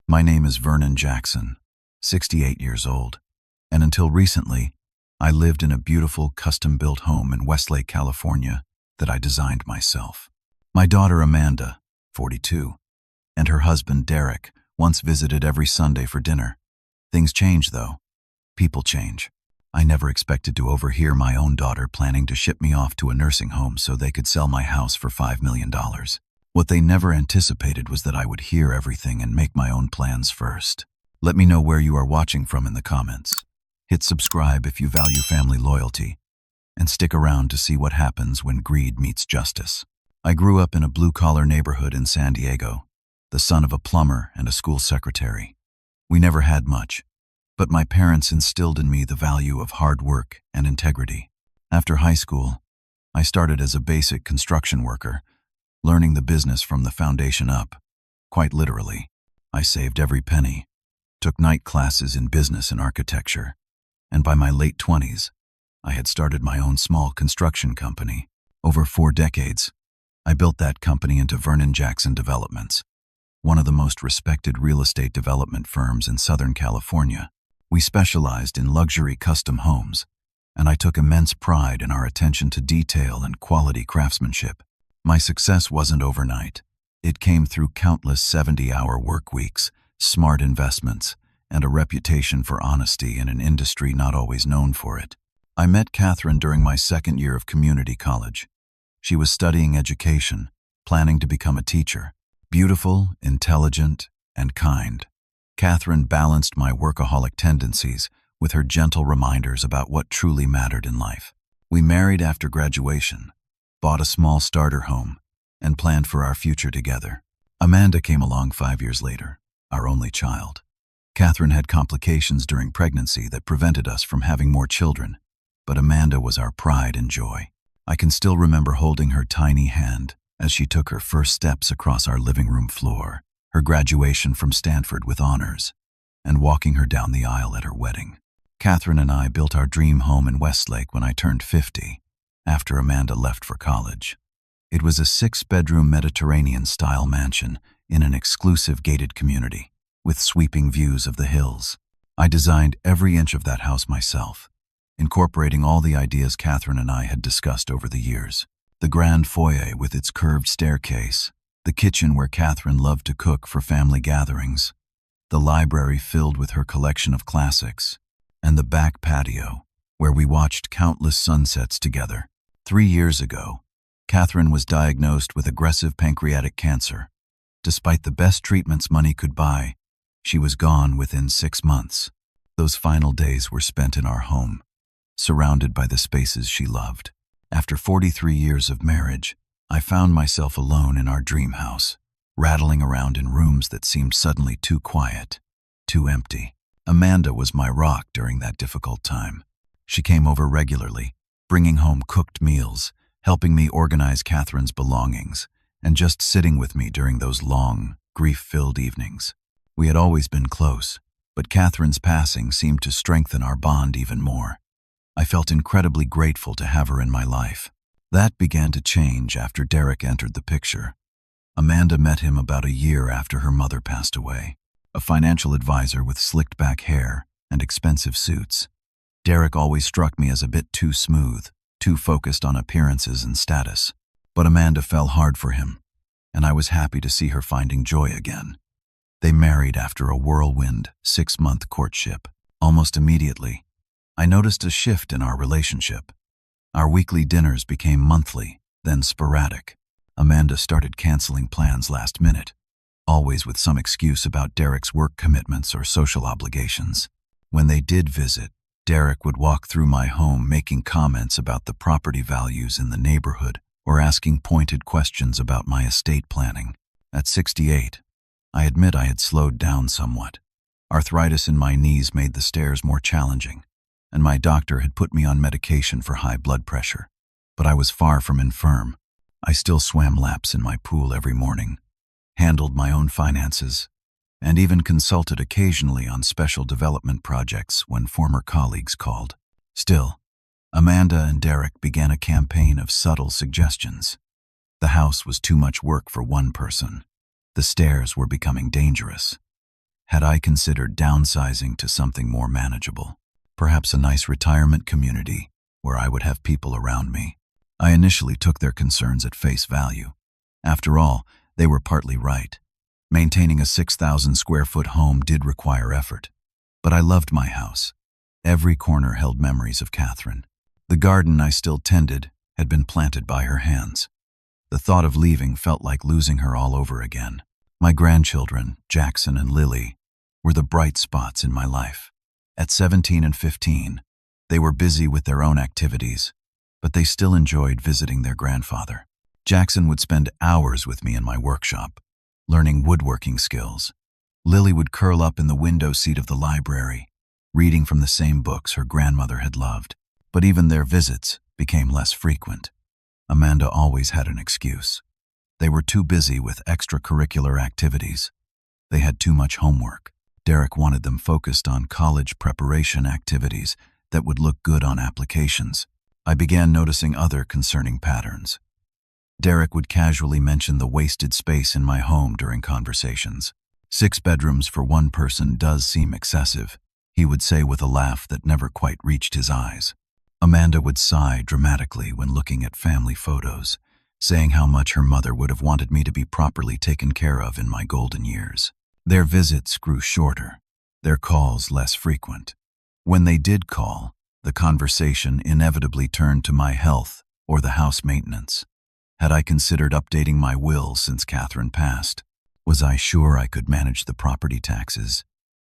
My name is Vernon Jackson, 68 years old, and until recently, I lived in a beautiful custom-built home in Westlake, California that I designed myself. My daughter Amanda, 42, and her husband Derek once visited every Sunday for dinner. Things change though. People change. I never expected to overhear my own daughter planning to ship me off to a nursing home so they could sell my house for $5 million. What they never anticipated was that I would hear everything and make my own plans first. Let me know where you are watching from in the comments. Hit subscribe if you value family loyalty, and stick around to see what happens when greed meets justice. I grew up in a blue-collar neighborhood in San Diego, the son of a plumber and a school secretary. We never had much, but my parents instilled in me the value of hard work and integrity. After high school, I started as a basic construction worker, learning the business from the foundation up. Quite literally, I saved every penny, took night classes in business and architecture, and by my late 20s, I had started my own small construction company. Over 4 decades, I built that company into Vernon Jackson Developments, one of the most respected real estate development firms in Southern California. We specialized in luxury custom homes, and I took immense pride in our attention to detail and quality craftsmanship. My success wasn't overnight. It came through countless 70-hour work weeks, smart investments, and a reputation for honesty in an industry not always known for it. I met Catherine during my second year of community college. She was studying education, planning to become a teacher. Beautiful, intelligent, and kind. Catherine balanced my workaholic tendencies with her gentle reminders about what truly mattered in life. We married after graduation, bought a small starter home, and planned for our future together. Amanda came along 5 years later, our only child. Catherine had complications during pregnancy that prevented us from having more children, but Amanda was our pride and joy. I can still remember holding her tiny hand as she took her first steps across our living room floor, her graduation from Stanford with honors, and walking her down the aisle at her wedding. Catherine and I built our dream home in Westlake when I turned 50, after Amanda left for college. It was a 6-bedroom Mediterranean-style mansion in an exclusive gated community, with sweeping views of the hills. I designed every inch of that house myself, incorporating all the ideas Catherine and I had discussed over the years. The grand foyer with its curved staircase, the kitchen where Catherine loved to cook for family gatherings, the library filled with her collection of classics, and the back patio where we watched countless sunsets together. 3 years ago, Catherine was diagnosed with aggressive pancreatic cancer. Despite the best treatments money could buy, she was gone within 6 months. Those final days were spent in our home, surrounded by the spaces she loved. After 43 years of marriage, I found myself alone in our dream house, rattling around in rooms that seemed suddenly too quiet, too empty. Amanda was my rock during that difficult time. She came over regularly, bringing home cooked meals, helping me organize Catherine's belongings, and just sitting with me during those long, grief-filled evenings. We had always been close, but Catherine's passing seemed to strengthen our bond even more. I felt incredibly grateful to have her in my life. That began to change after Derek entered the picture. Amanda met him about a year after her mother passed away, a financial advisor with slicked-back hair and expensive suits. Derek always struck me as a bit too smooth, too focused on appearances and status. But Amanda fell hard for him, and I was happy to see her finding joy again. They married after a whirlwind 6-month courtship. Almost immediately, I noticed a shift in our relationship. Our weekly dinners became monthly, then sporadic. Amanda started canceling plans last minute, always with some excuse about Derek's work commitments or social obligations. When they did visit, Derek would walk through my home making comments about the property values in the neighborhood or asking pointed questions about my estate planning. At 68, I admit I had slowed down somewhat. Arthritis in my knees made the stairs more challenging, and my doctor had put me on medication for high blood pressure. But I was far from infirm. I still swam laps in my pool every morning, handled my own finances, and even consulted occasionally on special development projects when former colleagues called. Still, Amanda and Derek began a campaign of subtle suggestions. The house was too much work for one person. The stairs were becoming dangerous. Had I considered downsizing to something more manageable? Perhaps a nice retirement community where I would have people around me. I initially took their concerns at face value. After all, they were partly right. Maintaining a 6,000 square foot home did require effort. But I loved my house. Every corner held memories of Catherine. The garden I still tended had been planted by her hands. The thought of leaving felt like losing her all over again. My grandchildren, Jackson and Lily, were the bright spots in my life. At 17 and 15, they were busy with their own activities, but they still enjoyed visiting their grandfather. Jackson would spend hours with me in my workshop, learning woodworking skills. Lily would curl up in the window seat of the library, reading from the same books her grandmother had loved. But even their visits became less frequent. Amanda always had an excuse. They were too busy with extracurricular activities. They had too much homework. Derek wanted them focused on college preparation activities that would look good on applications. I began noticing other concerning patterns. Derek would casually mention the wasted space in my home during conversations. 6 bedrooms for one person does seem excessive, he would say with a laugh that never quite reached his eyes. Amanda would sigh dramatically when looking at family photos, saying how much her mother would have wanted me to be properly taken care of in my golden years. Their visits grew shorter, their calls less frequent. When they did call, the conversation inevitably turned to my health or the house maintenance. Had I considered updating my will since Catherine passed? Was I sure I could manage the property taxes?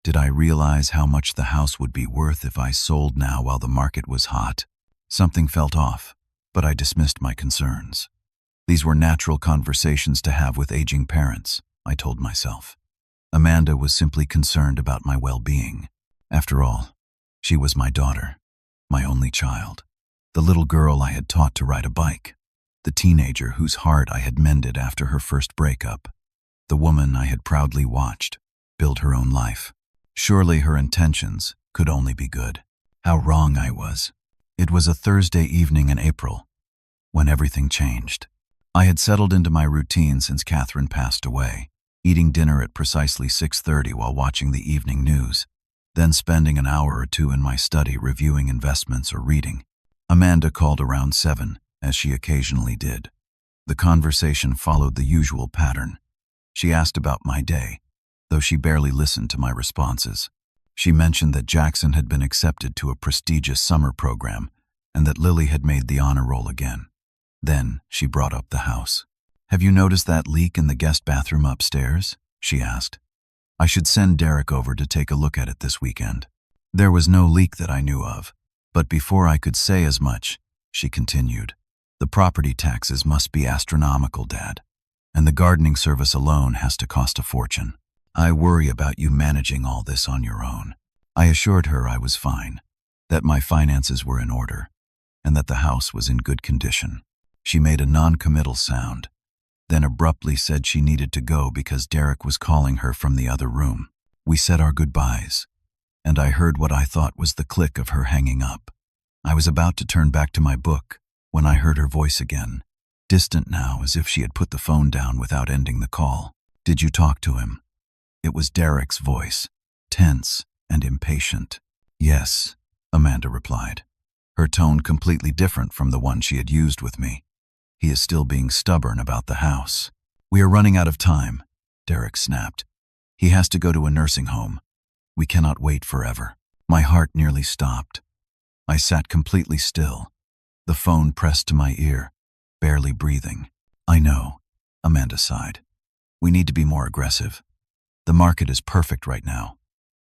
Did I realize how much the house would be worth if I sold now while the market was hot? Something felt off, but I dismissed my concerns. These were natural conversations to have with aging parents, I told myself. Amanda was simply concerned about my well-being. After all, she was my daughter, my only child, the little girl I had taught to ride a bike, the teenager whose heart I had mended after her first breakup, the woman I had proudly watched build her own life. Surely her intentions could only be good. How wrong I was. It was a Thursday evening in April, when everything changed. I had settled into my routine since Catherine passed away, eating dinner at precisely 6:30 while watching the evening news, then spending an hour or two in my study reviewing investments or reading. Amanda called around 7, as she occasionally did. The conversation followed the usual pattern. She asked about my day, though she barely listened to my responses. She mentioned that Jackson had been accepted to a prestigious summer program and that Lily had made the honor roll again. Then she brought up the house. "Have you noticed that leak in the guest bathroom upstairs?" she asked. "I should send Derek over to take a look at it this weekend." There was no leak that I knew of, but before I could say as much, she continued, "The property taxes must be astronomical, Dad, and the gardening service alone has to cost a fortune. I worry about you managing all this on your own." I assured her I was fine, that my finances were in order, and that the house was in good condition. She made a non-committal sound, then abruptly said she needed to go because Derek was calling her from the other room. We said our goodbyes, and I heard what I thought was the click of her hanging up. I was about to turn back to my book when I heard her voice again, distant now as if she had put the phone down without ending the call. "Did you talk to him?" It was Derek's voice, tense and impatient. "Yes," Amanda replied, her tone completely different from the one she had used with me. "He is still being stubborn about the house." "We are running out of time," Derek snapped. "He has to go to a nursing home. We cannot wait forever." My heart nearly stopped. I sat completely still, the phone pressed to my ear, barely breathing. "I know," Amanda sighed. "We need to be more aggressive. The market is perfect right now.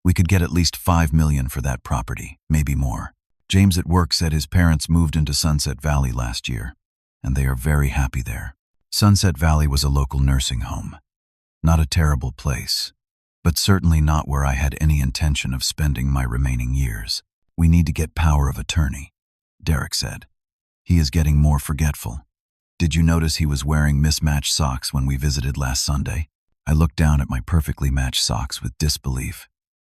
We could get at least $5 million for that property, maybe more. James at work said his parents moved into Sunset Valley last year, and they are very happy there. Sunset Valley was a local nursing home. Not a terrible place, but certainly not where I had any intention of spending my remaining years. We need to get power of attorney," Derek said. "He is getting more forgetful. Did you notice he was wearing mismatched socks when we visited last Sunday?" I looked down at my perfectly matched socks with disbelief.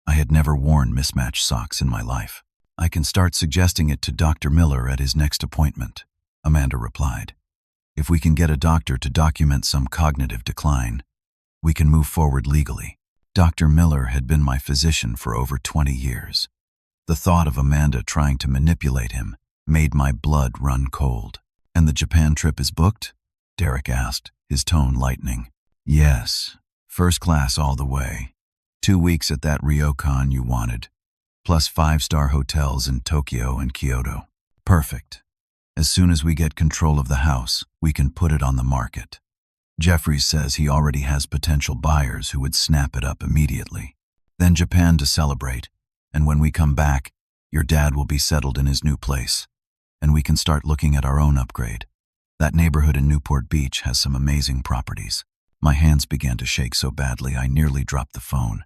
I had never worn mismatched socks in my life. "I can start suggesting it to Dr. Miller at his next appointment," Amanda replied. "If we can get a doctor to document some cognitive decline, we can move forward legally." Dr. Miller had been my physician for over 20 years. The thought of Amanda trying to manipulate him made my blood run cold. "And the Japan trip is booked?" Derek asked, his tone lightening. "Yes, first class all the way. 2 weeks at that ryokan you wanted, plus 5-star hotels in Tokyo and Kyoto. Perfect. As soon as we get control of the house, we can put it on the market. Jeffries says he already has potential buyers who would snap it up immediately. Then Japan to celebrate, and when we come back, your dad will be settled in his new place, and we can start looking at our own upgrade. That neighborhood in Newport Beach has some amazing properties." My hands began to shake so badly I nearly dropped the phone.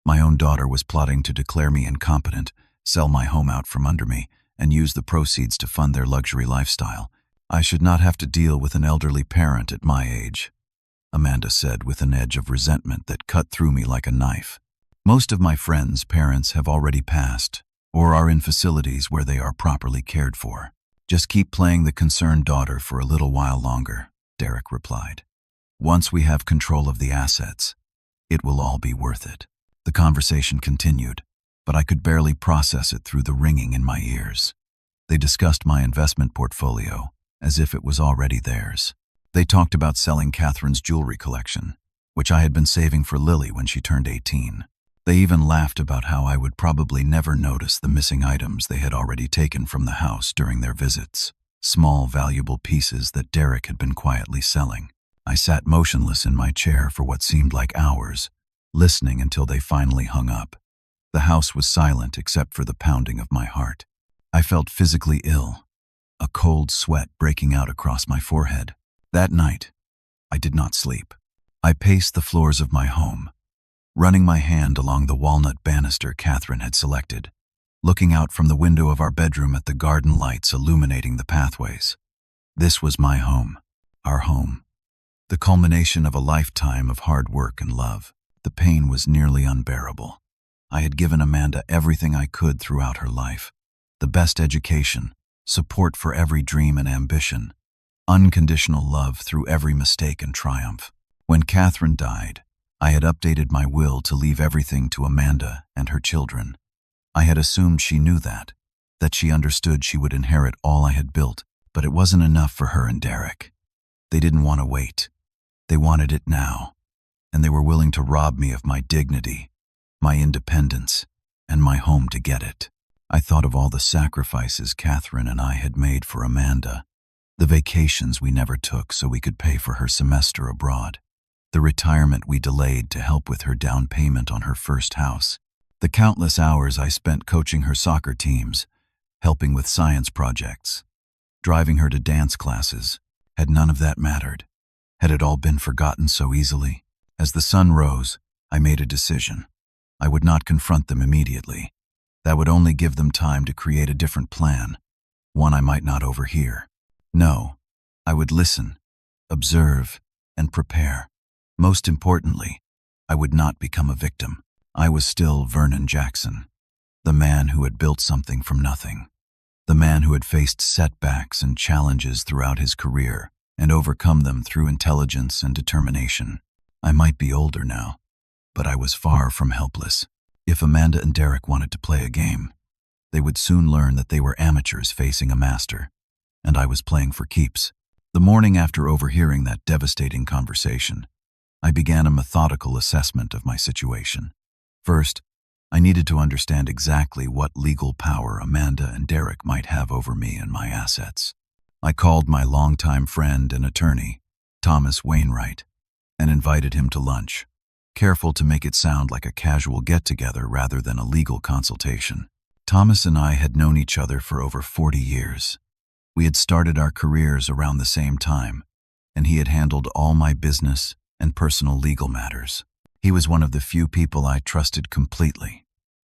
My own daughter was plotting to declare me incompetent, sell my home out from under me, and use the proceeds to fund their luxury lifestyle. "I should not have to deal with an elderly parent at my age," Amanda said with an edge of resentment that cut through me like a knife. "Most of my friends' parents have already passed, or are in facilities where they are properly cared for. Just keep playing the concerned daughter for a little while longer," Derek replied. "Once we have control of the assets, it will all be worth it." The conversation continued, but I could barely process it through the ringing in my ears. They discussed my investment portfolio as if it was already theirs. They talked about selling Catherine's jewelry collection, which I had been saving for Lily when she turned 18. They even laughed about how I would probably never notice the missing items they had already taken from the house during their visits, small, valuable pieces that Derek had been quietly selling. I sat motionless in my chair for what seemed like hours, listening until they finally hung up. The house was silent except for the pounding of my heart. I felt physically ill, a cold sweat breaking out across my forehead. That night, I did not sleep. I paced the floors of my home, running my hand along the walnut banister Catherine had selected, looking out from the window of our bedroom at the garden lights illuminating the pathways. This was my home, our home, the culmination of a lifetime of hard work and love. The pain was nearly unbearable. I had given Amanda everything I could throughout her life, the best education, support for every dream and ambition, unconditional love through every mistake and triumph. When Catherine died, I had updated my will to leave everything to Amanda and her children. I had assumed she knew that she understood she would inherit all I had built, but it wasn't enough for her and Derek. They didn't want to wait. They wanted it now, and they were willing to rob me of my dignity, my independence, and my home to get it. I thought of all the sacrifices Catherine and I had made for Amanda, the vacations we never took so we could pay for her semester abroad, the retirement we delayed to help with her down payment on her first house, the countless hours I spent coaching her soccer teams, helping with science projects, driving her to dance classes. Had none of that mattered? Had it all been forgotten so easily? As the sun rose, I made a decision. I would not confront them immediately. That would only give them time to create a different plan, one I might not overhear. No, I would listen, observe, and prepare. Most importantly, I would not become a victim. I was still Vernon Jackson, the man who had built something from nothing, the man who had faced setbacks and challenges throughout his career and overcome them through intelligence and determination. I might be older now, but I was far from helpless. If Amanda and Derek wanted to play a game, they would soon learn that they were amateurs facing a master, and I was playing for keeps. The morning after overhearing that devastating conversation, I began a methodical assessment of my situation. First, I needed to understand exactly what legal power Amanda and Derek might have over me and my assets. I called my longtime friend and attorney, Thomas Wainwright, and invited him to lunch, careful to make it sound like a casual get-together rather than a legal consultation. Thomas and I had known each other for over 40 years. We had started our careers around the same time, and he had handled all my business and personal legal matters. He was one of the few people I trusted completely,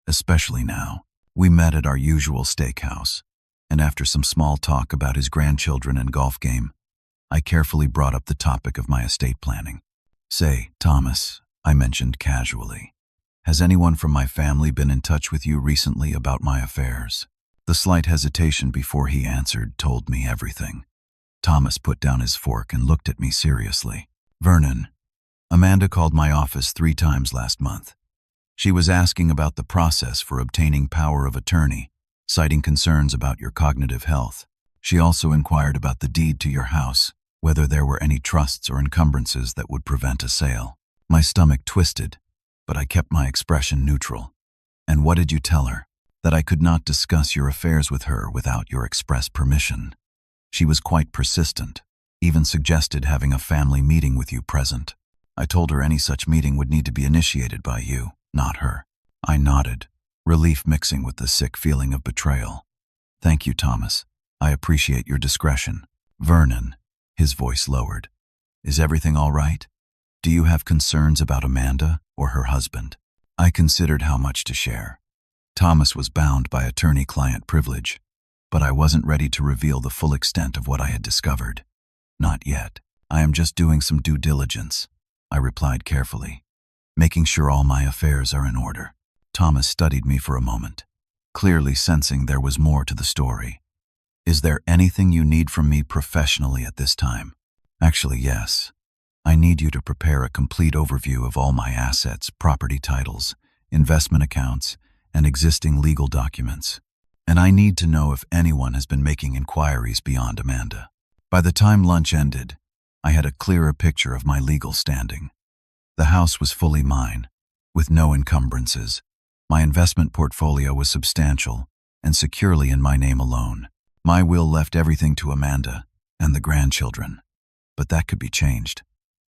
especially now. We met at our usual steakhouse, and after some small talk about his grandchildren and golf game, I carefully brought up the topic of my estate planning. "Say, Thomas," I mentioned casually, "has anyone from my family been in touch with you recently about my affairs?" The slight hesitation before he answered told me everything. Thomas put down his fork and looked at me seriously. "Vernon, Amanda called my office 3 times last month. She was asking about the process for obtaining power of attorney, citing concerns about your cognitive health. She also inquired about the deed to your house, whether there were any trusts or encumbrances that would prevent a sale. My stomach twisted, but I kept my expression neutral. And what did you tell her? That I could not discuss your affairs with her without your express permission. She was quite persistent, even suggested having a family meeting with you present. I told her any such meeting would need to be initiated by you, not her. I nodded, relief mixing with the sick feeling of betrayal. Thank you, Thomas. I appreciate your discretion. Vernon, his voice lowered. Is everything all right? Do you have concerns about Amanda or her husband? I considered how much to share. Thomas was bound by attorney-client privilege, but I wasn't ready to reveal the full extent of what I had discovered. Not yet. I am just doing some due diligence, I replied carefully, making sure all my affairs are in order. Thomas studied me for a moment, clearly sensing there was more to the story. Is there anything you need from me professionally at this time? Actually, yes. I need you to prepare a complete overview of all my assets, property titles, investment accounts, and existing legal documents. And I need to know if anyone has been making inquiries beyond Amanda. By the time lunch ended, I had a clearer picture of my legal standing. The house was fully mine, with no encumbrances. My investment portfolio was substantial and securely in my name alone. My will left everything to Amanda and the grandchildren, but that could be changed.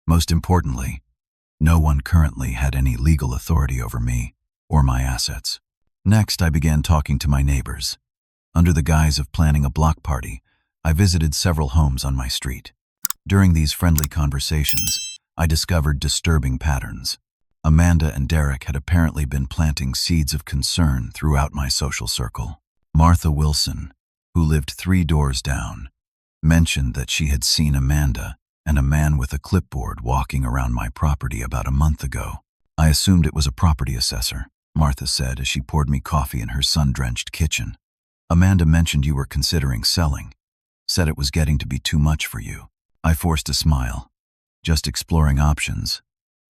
Most importantly, no one currently had any legal authority over me or my assets. Next, I began talking to my neighbors. Under the guise of planning a block party, I visited several homes on my street. During these friendly conversations, I discovered disturbing patterns. Amanda and Derek had apparently been planting seeds of concern throughout my social circle. Martha Wilson, who lived 3 doors down, mentioned that she had seen Amanda and a man with a clipboard walking around my property about a month ago. I assumed it was a property assessor, Martha said as she poured me coffee in her sun-drenched kitchen. Amanda mentioned you were considering selling, said it was getting to be too much for you. I forced a smile. Just exploring options,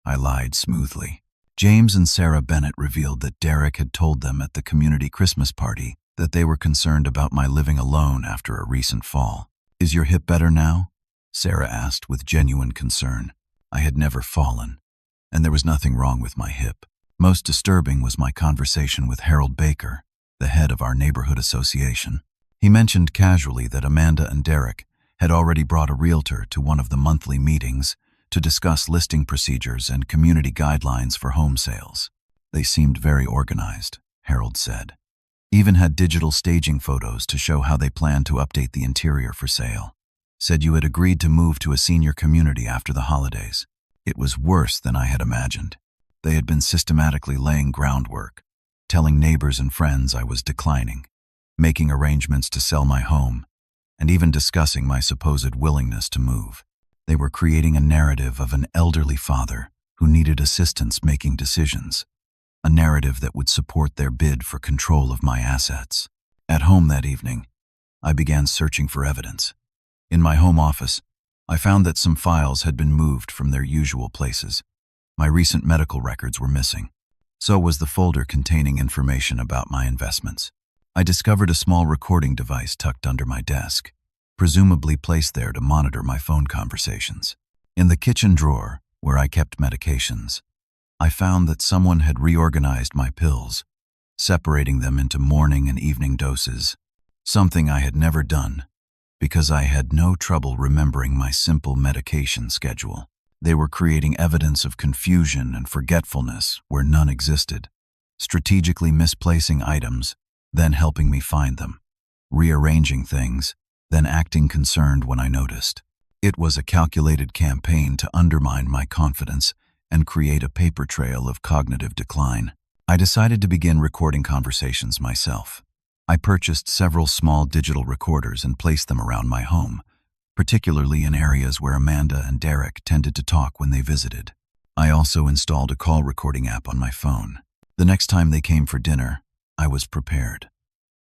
I lied smoothly. James and Sarah Bennett revealed that Derek had told them at the community Christmas party that they were concerned about my living alone after a recent fall. Is your hip better now? Sarah asked with genuine concern. I had never fallen, and there was nothing wrong with my hip. Most disturbing was my conversation with Harold Baker, the head of our neighborhood association. He mentioned casually that Amanda and Derek had already brought a realtor to one of the monthly meetings to discuss listing procedures and community guidelines for home sales. They seemed very organized, Harold said. Even had digital staging photos to show how they planned to update the interior for sale. Said you had agreed to move to a senior community after the holidays. It was worse than I had imagined. They had been systematically laying groundwork, telling neighbors and friends I was declining, making arrangements to sell my home, and even discussing my supposed willingness to move. They were creating a narrative of an elderly father who needed assistance making decisions, a narrative that would support their bid for control of my assets. At home that evening, I began searching for evidence. In my home office, I found that some files had been moved from their usual places. My recent medical records were missing. So was the folder containing information about my investments. I discovered a small recording device tucked under my desk, presumably placed there to monitor my phone conversations. In the kitchen drawer, where I kept medications, I found that someone had reorganized my pills, separating them into morning and evening doses, something I had never done because I had no trouble remembering my simple medication schedule. They were creating evidence of confusion and forgetfulness where none existed, strategically misplacing items, then helping me find them, rearranging things, then acting concerned when I noticed. It was a calculated campaign to undermine my confidence and create a paper trail of cognitive decline. I decided to begin recording conversations myself. I purchased several small digital recorders and placed them around my home, particularly in areas where Amanda and Derek tended to talk when they visited. I also installed a call recording app on my phone. The next time they came for dinner, I was prepared.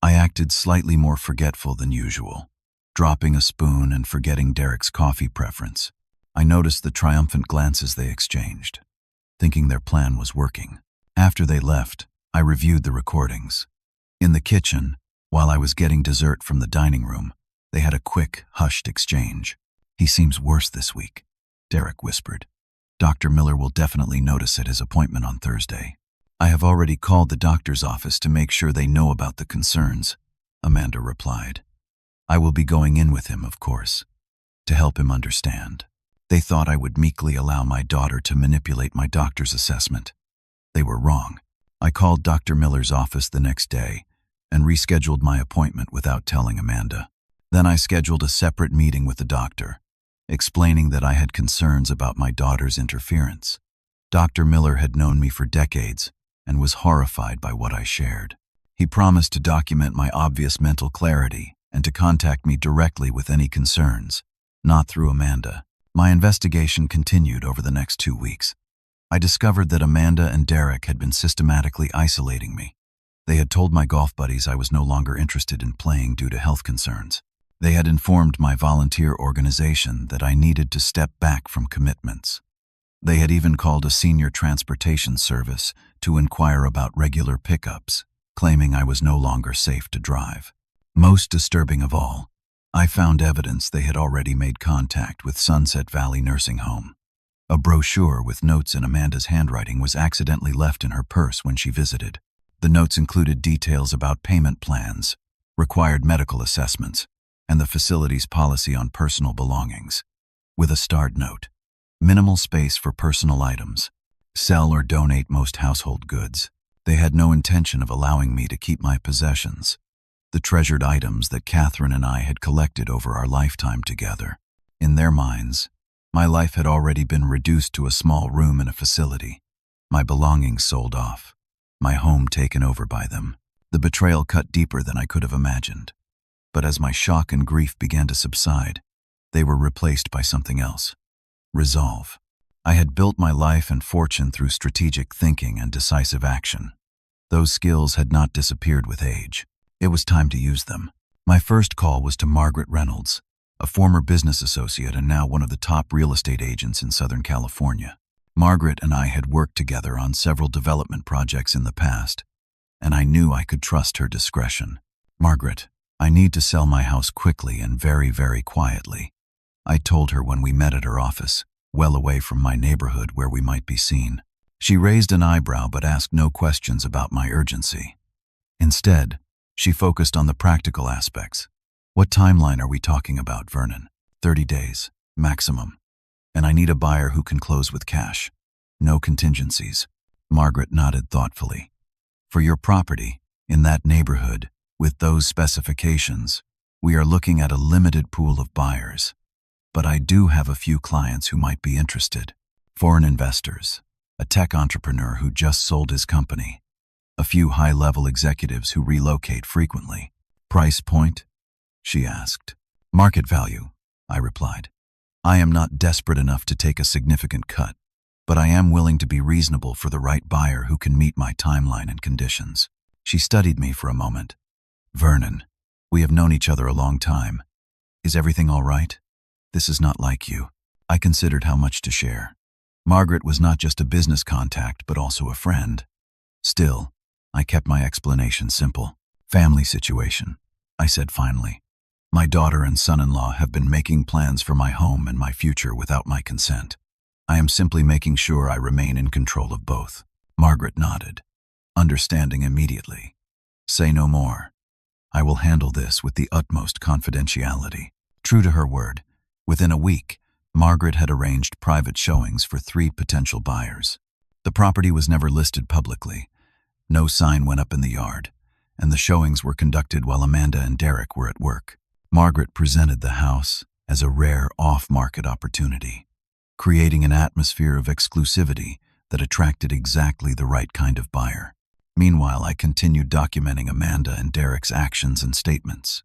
I acted slightly more forgetful than usual, dropping a spoon and forgetting Derek's coffee preference. I noticed the triumphant glances they exchanged, thinking their plan was working. After they left, I reviewed the recordings. In the kitchen, while I was getting dessert from the dining room, they had a quick, hushed exchange. "He seems worse this week," Derek whispered. "Dr. Miller will definitely notice at his appointment on Thursday." "I have already called the doctor's office to make sure they know about the concerns," Amanda replied. "I will be going in with him, of course, to help him understand." They thought I would meekly allow my daughter to manipulate my doctor's assessment. They were wrong. I called Dr. Miller's office the next day and rescheduled my appointment without telling Amanda. Then I scheduled a separate meeting with the doctor, explaining that I had concerns about my daughter's interference. Dr. Miller had known me for decades and was horrified by what I shared. He promised to document my obvious mental clarity and to contact me directly with any concerns, not through Amanda. My investigation continued over the next 2 weeks. I discovered that Amanda and Derek had been systematically isolating me. They had told my golf buddies I was no longer interested in playing due to health concerns. They had informed my volunteer organization that I needed to step back from commitments. They had even called a senior transportation service to inquire about regular pickups, claiming I was no longer safe to drive. Most disturbing of all, I found evidence they had already made contact with Sunset Valley Nursing Home. A brochure with notes in Amanda's handwriting was accidentally left in her purse when she visited. The notes included details about payment plans, required medical assessments, and the facility's policy on personal belongings, with a start note: minimal space for personal items. Sell or donate most household goods. They had no intention of allowing me to keep my possessions, the treasured items that Catherine and I had collected over our lifetime together. In their minds, my life had already been reduced to a small room in a facility, my belongings sold off, my home taken over by them. The betrayal cut deeper than I could have imagined. But as my shock and grief began to subside, they were replaced by something else: resolve. I had built my life and fortune through strategic thinking and decisive action. Those skills had not disappeared with age. It was time to use them. My first call was to Margaret Reynolds, a former business associate and now one of the top real estate agents in Southern California. Margaret and I had worked together on several development projects in the past, and I knew I could trust her discretion. "Margaret, I need to sell my house quickly and very, very quietly," I told her when we met at her office, well away from my neighborhood where we might be seen. She raised an eyebrow but asked no questions about my urgency. Instead, she focused on the practical aspects. "What timeline are we talking about, Vernon?" 30 days, maximum. "And I need a buyer who can close with cash. No contingencies." Margaret nodded thoughtfully. "For your property, in that neighborhood, with those specifications, we are looking at a limited pool of buyers. But I do have a few clients who might be interested. Foreign investors, a tech entrepreneur who just sold his company, a few high-level executives who relocate frequently." "Price point?" she asked. "Market value," I replied. "I am not desperate enough to take a significant cut, but I am willing to be reasonable for the right buyer who can meet my timeline and conditions." She studied me for a moment. "Vernon, we have known each other a long time. Is everything all right? This is not like you." I considered how much to share. Margaret was not just a business contact, but also a friend. Still, I kept my explanation simple. "Family situation," I said finally. "My daughter and son-in-law have been making plans for my home and my future without my consent. I am simply making sure I remain in control of both." Margaret nodded, understanding immediately. "Say no more. I will handle this with the utmost confidentiality." True to her word, within a week, Margaret had arranged private showings for 3 potential buyers. The property was never listed publicly. No sign went up in the yard, and the showings were conducted while Amanda and Derek were at work. Margaret presented the house as a rare off-market opportunity, creating an atmosphere of exclusivity that attracted exactly the right kind of buyer. Meanwhile, I continued documenting Amanda and Derek's actions and statements.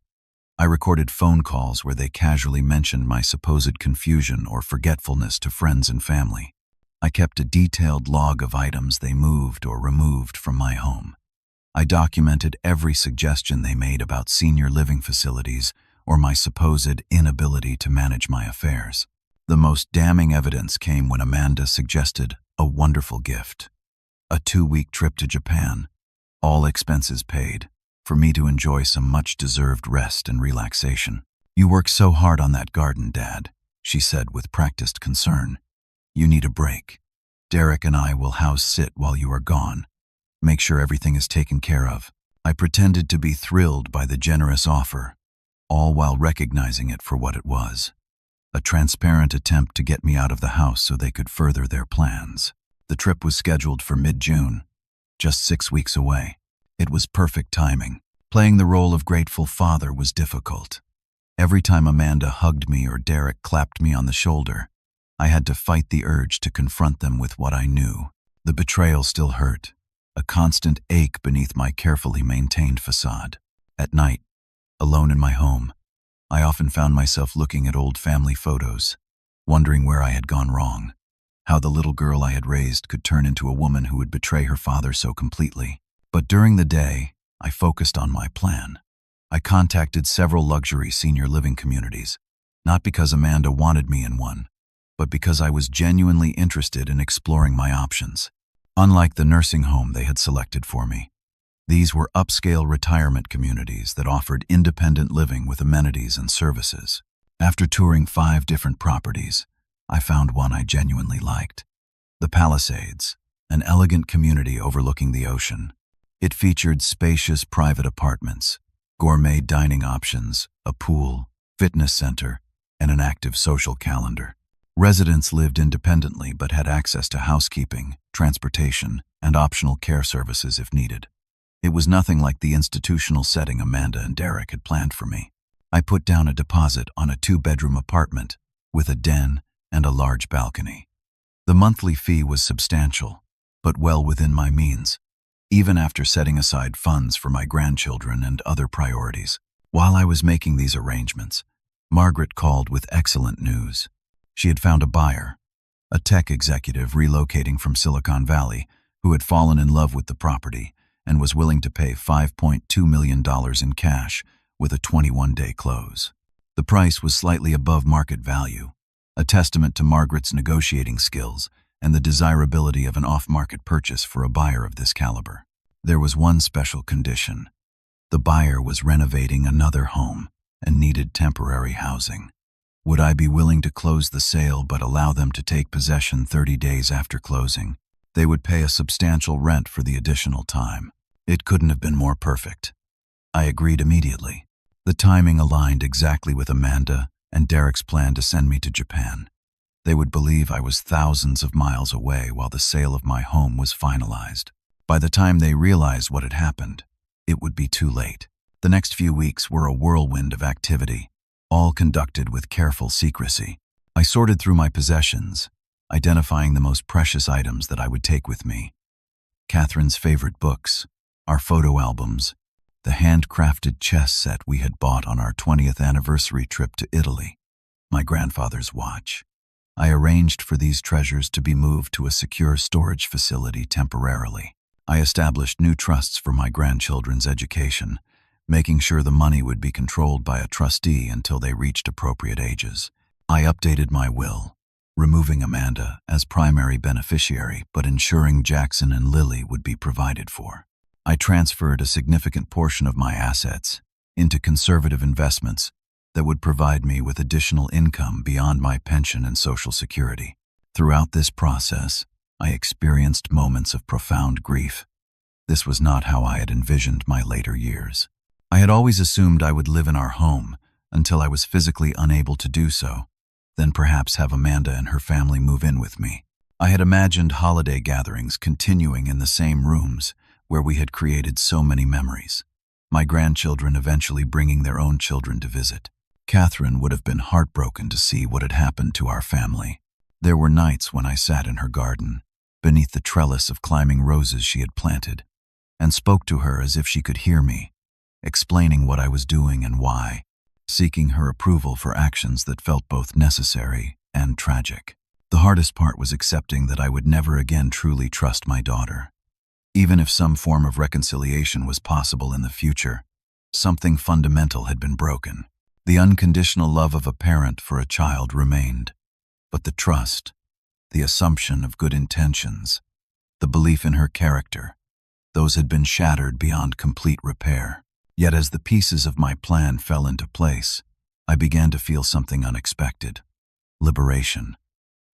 I recorded phone calls where they casually mentioned my supposed confusion or forgetfulness to friends and family. I kept a detailed log of items they moved or removed from my home. I documented every suggestion they made about senior living facilities or my supposed inability to manage my affairs. The most damning evidence came when Amanda suggested a wonderful gift: A 2-week trip to Japan, all expenses paid, for me to enjoy some much-deserved rest and relaxation. "You work so hard on that garden, Dad," she said with practiced concern. "You need a break. Derek and I will house sit while you are gone. Make sure everything is taken care of." I pretended to be thrilled by the generous offer, all while recognizing it for what it was: a transparent attempt to get me out of the house so they could further their plans. The trip was scheduled for mid-June, just 6 weeks away. It was perfect timing. Playing the role of grateful father was difficult. Every time Amanda hugged me or Derek clapped me on the shoulder, I had to fight the urge to confront them with what I knew. The betrayal still hurt, a constant ache beneath my carefully maintained facade. At night, alone in my home, I often found myself looking at old family photos, wondering where I had gone wrong, how the little girl I had raised could turn into a woman who would betray her father so completely. But during the day, I focused on my plan. I contacted several luxury senior living communities, not because Amanda wanted me in one, but because I was genuinely interested in exploring my options. Unlike the nursing home they had selected for me, these were upscale retirement communities that offered independent living with amenities and services. After touring 5 different properties, I found one I genuinely liked: the Palisades, an elegant community overlooking the ocean. It featured spacious private apartments, gourmet dining options, a pool, fitness center, and an active social calendar. Residents lived independently but had access to housekeeping, transportation, and optional care services if needed. It was nothing like the institutional setting Amanda and Derek had planned for me. I put down a deposit on a 2-bedroom apartment with a den and a large balcony. The monthly fee was substantial, but well within my means, even after setting aside funds for my grandchildren and other priorities. While I was making these arrangements, Margaret called with excellent news. She had found a buyer, a tech executive relocating from Silicon Valley who had fallen in love with the property and was willing to pay $5.2 million in cash with a 21-day close. The price was slightly above market value, a testament to Margaret's negotiating skills and the desirability of an off-market purchase for a buyer of this caliber. There was one special condition: the buyer was renovating another home and needed temporary housing. Would I be willing to close the sale but allow them to take possession 30 days after closing? They would pay a substantial rent for the additional time. It couldn't have been more perfect. I agreed immediately. The timing aligned exactly with Amanda and Derek's plan to send me to Japan. They would believe I was thousands of miles away while the sale of my home was finalized. By the time they realized what had happened, it would be too late. The next few weeks were a whirlwind of activity, all conducted with careful secrecy. I sorted through my possessions, identifying the most precious items that I would take with me: Catherine's favorite books, our photo albums, the handcrafted chess set we had bought on our 20th anniversary trip to Italy, my grandfather's watch. I arranged for these treasures to be moved to a secure storage facility temporarily. I established new trusts for my grandchildren's education, making sure the money would be controlled by a trustee until they reached appropriate ages. I updated my will, removing Amanda as primary beneficiary but ensuring Jackson and Lily would be provided for. I transferred a significant portion of my assets into conservative investments that would provide me with additional income beyond my pension and Social Security. Throughout this process, I experienced moments of profound grief. This was not how I had envisioned my later years. I had always assumed I would live in our home until I was physically unable to do so, then perhaps have Amanda and her family move in with me. I had imagined holiday gatherings continuing in the same rooms where we had created so many memories, my grandchildren eventually bringing their own children to visit. Catherine would have been heartbroken to see what had happened to our family. There were nights when I sat in her garden, beneath the trellis of climbing roses she had planted, and spoke to her as if she could hear me, explaining what I was doing and why, seeking her approval for actions that felt both necessary and tragic. The hardest part was accepting that I would never again truly trust my daughter. Even if some form of reconciliation was possible in the future, something fundamental had been broken. The unconditional love of a parent for a child remained, but the trust, the assumption of good intentions, the belief in her character. Those had been shattered beyond complete repair. Yet as the pieces of my plan fell into place, I began to feel something unexpected: liberation.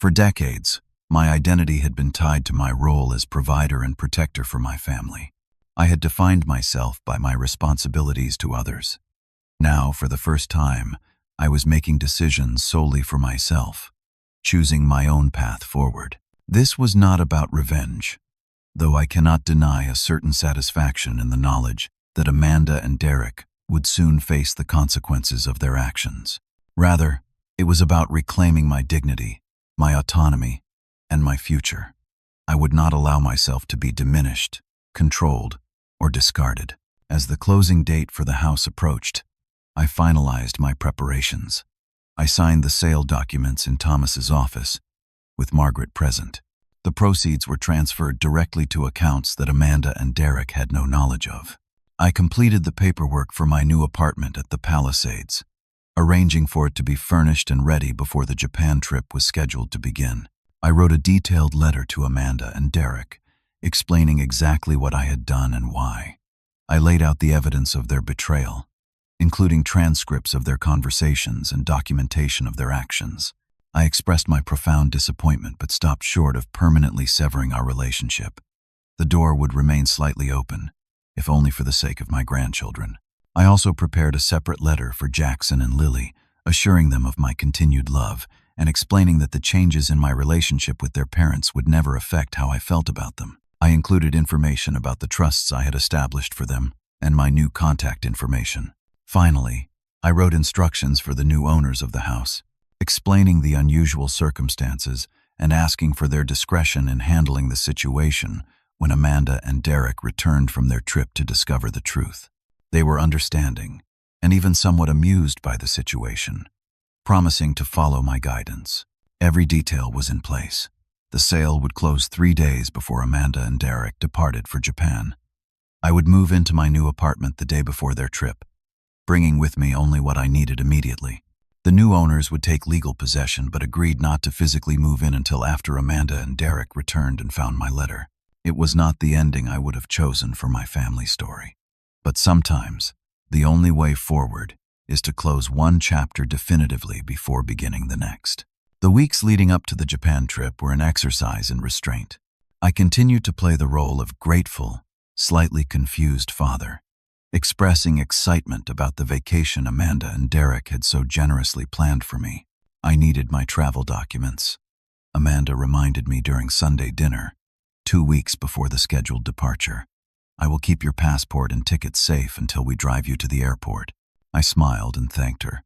For decades, my identity had been tied to my role as provider and protector for my family. I had defined myself by my responsibilities to others. Now, for the first time, I was making decisions solely for myself, choosing my own path forward. This was not about revenge, though I cannot deny a certain satisfaction in the knowledge that Amanda and Derek would soon face the consequences of their actions. Rather, it was about reclaiming my dignity, my autonomy, and my future. I would not allow myself to be diminished, controlled, or discarded. As the closing date for the house approached, I finalized my preparations. I signed the sale documents in Thomas's office, with Margaret present. The proceeds were transferred directly to accounts that Amanda and Derek had no knowledge of. I completed the paperwork for my new apartment at the Palisades, arranging for it to be furnished and ready before the Japan trip was scheduled to begin. I wrote a detailed letter to Amanda and Derek, explaining exactly what I had done and why. I laid out the evidence of their betrayal, including transcripts of their conversations and documentation of their actions. I expressed my profound disappointment but stopped short of permanently severing our relationship. The door would remain slightly open, if only for the sake of my grandchildren. I also prepared a separate letter for Jackson and Lily, assuring them of my continued love and explaining that the changes in my relationship with their parents would never affect how I felt about them. I included information about the trusts I had established for them and my new contact information. Finally, I wrote instructions for the new owners of the house, explaining the unusual circumstances and asking for their discretion in handling the situation when Amanda and Derek returned from their trip to discover the truth. They were understanding and even somewhat amused by the situation, promising to follow my guidance. Every detail was in place. The sale would close 3 days before Amanda and Derek departed for Japan. I would move into my new apartment the day before their trip, bringing with me only what I needed immediately. The new owners would take legal possession but agreed not to physically move in until after Amanda and Derek returned and found my letter. It was not the ending I would have chosen for my family story. But sometimes, the only way forward is to close one chapter definitively before beginning the next. The weeks leading up to the Japan trip were an exercise in restraint. I continued to play the role of grateful, slightly confused father, expressing excitement about the vacation Amanda and Derek had so generously planned for me. I needed my travel documents. Amanda reminded me during Sunday dinner, 2 weeks before the scheduled departure. "I will keep your passport and tickets safe until we drive you to the airport." I smiled and thanked her,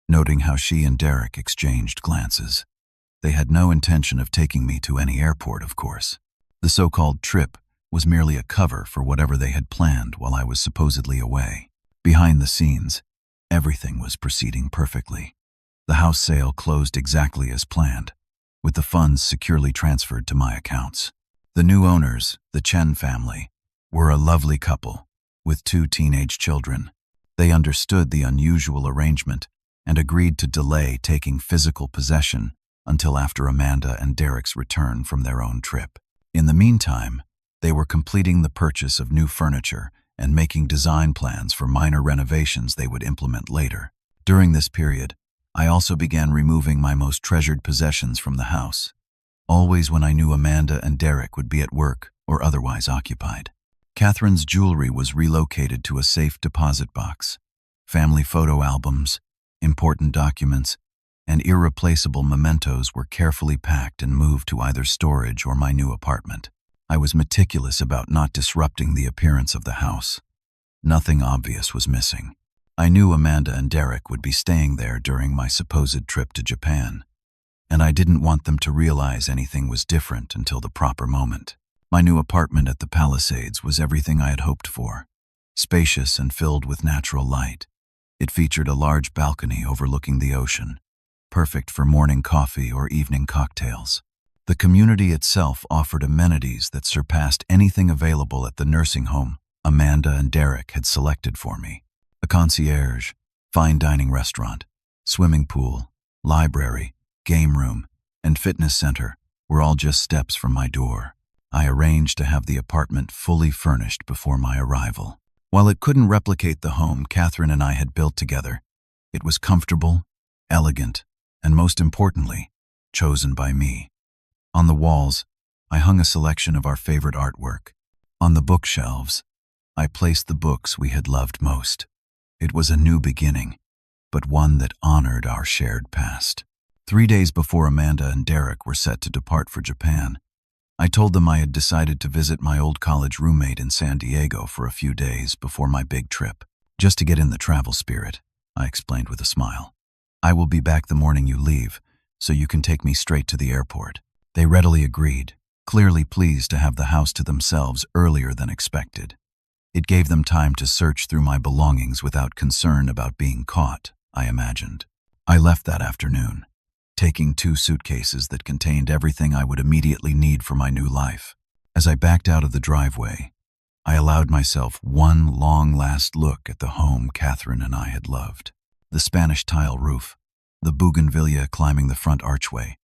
noting how she and Derek exchanged glances. They had no intention of taking me to any airport, of course. The so-called trip was merely a cover for whatever they had planned while I was supposedly away. Behind the scenes, everything was proceeding perfectly. The house sale closed exactly as planned, with the funds securely transferred to my accounts. The new owners, the Chen family, were a lovely couple with 2 teenage children. They understood the unusual arrangement and agreed to delay taking physical possession until after Amanda and Derek's return from their own trip. In the meantime, they were completing the purchase of new furniture and making design plans for minor renovations they would implement later. During this period, I also began removing my most treasured possessions from the house, always when I knew Amanda and Derek would be at work or otherwise occupied. Catherine's jewelry was relocated to a safe deposit box. Family photo albums, important documents, and irreplaceable mementos were carefully packed and moved to either storage or my new apartment. I was meticulous about not disrupting the appearance of the house. Nothing obvious was missing. I knew Amanda and Derek would be staying there during my supposed trip to Japan, and I didn't want them to realize anything was different until the proper moment. My new apartment at the Palisades was everything I had hoped for, spacious and filled with natural light. It featured a large balcony overlooking the ocean, perfect for morning coffee or evening cocktails. The community itself offered amenities that surpassed anything available at the nursing home Amanda and Derek had selected for me. A concierge, fine dining restaurant, swimming pool, library, game room, and fitness center were all just steps from my door. I arranged to have the apartment fully furnished before my arrival. While it couldn't replicate the home Catherine and I had built together, it was comfortable, elegant, and most importantly, chosen by me. On the walls, I hung a selection of our favorite artwork. On the bookshelves, I placed the books we had loved most. It was a new beginning, but one that honored our shared past. 3 days before Amanda and Derek were set to depart for Japan, I told them I had decided to visit my old college roommate in San Diego for a few days before my big trip. Just to get in the travel spirit, I explained with a smile. I will be back the morning you leave, so you can take me straight to the airport. They readily agreed, clearly pleased to have the house to themselves earlier than expected. It gave them time to search through my belongings without concern about being caught, I imagined. I left that afternoon, taking 2 suitcases that contained everything I would immediately need for my new life. As I backed out of the driveway, I allowed myself one long last look at the home Catherine and I had loved. The Spanish tile roof, the bougainvillea climbing the front archway,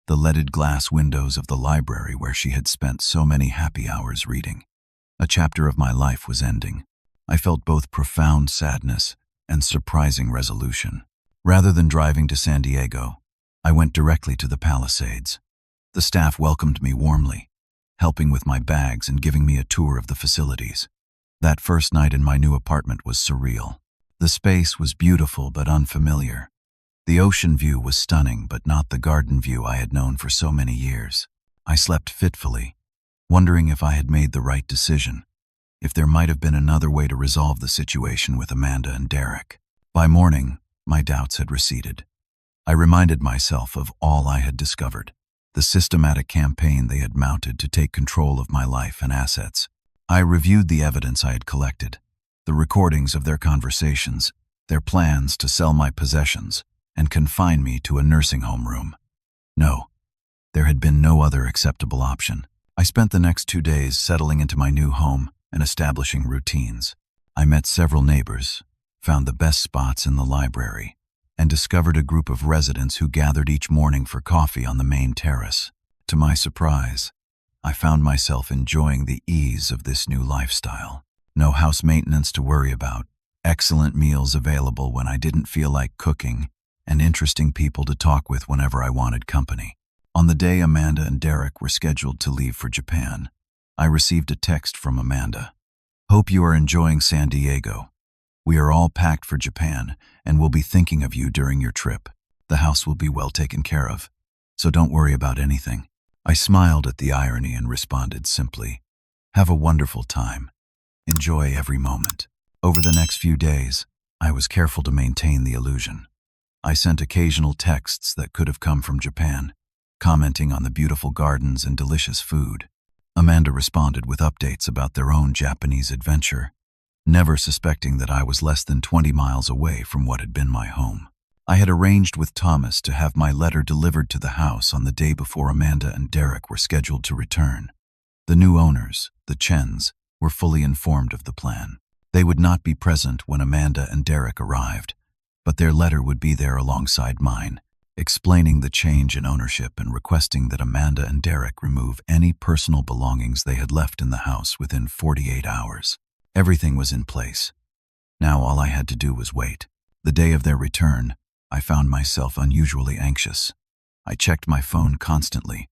the leaded glass windows of the library where she had spent so many happy hours reading. A chapter of my life was ending. I felt both profound sadness and surprising resolution. Rather than driving to San Diego, I went directly to the Palisades. The staff welcomed me warmly, helping with my bags and giving me a tour of the facilities. That first night in my new apartment was surreal. The space was beautiful but unfamiliar. The ocean view was stunning, but not the garden view I had known for so many years. I slept fitfully, wondering if I had made the right decision, if there might have been another way to resolve the situation with Amanda and Derek. By morning, my doubts had receded. I reminded myself of all I had discovered, the systematic campaign they had mounted to take control of my life and assets. I reviewed the evidence I had collected, the recordings of their conversations, their plans to sell my possessions, and confine me to a nursing home room. No, there had been no other acceptable option. I spent the next 2 days settling into my new home and establishing routines. I met several neighbors, found the best spots in the library, and discovered a group of residents who gathered each morning for coffee on the main terrace. To my surprise, I found myself enjoying the ease of this new lifestyle. No house maintenance to worry about, excellent meals available when I didn't feel like cooking, and interesting people to talk with whenever I wanted company. On the day Amanda and Derek were scheduled to leave for Japan, I received a text from Amanda. "Hope you are enjoying San Diego. We are all packed for Japan and will be thinking of you during your trip. The house will be well taken care of, so don't worry about anything." I smiled at the irony and responded simply, "Have a wonderful time. Enjoy every moment." Over the next few days, I was careful to maintain the illusion. I sent occasional texts that could have come from Japan, commenting on the beautiful gardens and delicious food. Amanda responded with updates about their own Japanese adventure, never suspecting that I was less than 20 miles away from what had been my home. I had arranged with Thomas to have my letter delivered to the house on the day before Amanda and Derek were scheduled to return. The new owners, the Chens, were fully informed of the plan. They would not be present when Amanda and Derek arrived, but their letter would be there alongside mine, explaining the change in ownership and requesting that Amanda and Derek remove any personal belongings they had left in the house within 48 hours. Everything was in place. Now all I had to do was wait. The day of their return, I found myself unusually anxious. I checked my phone constantly,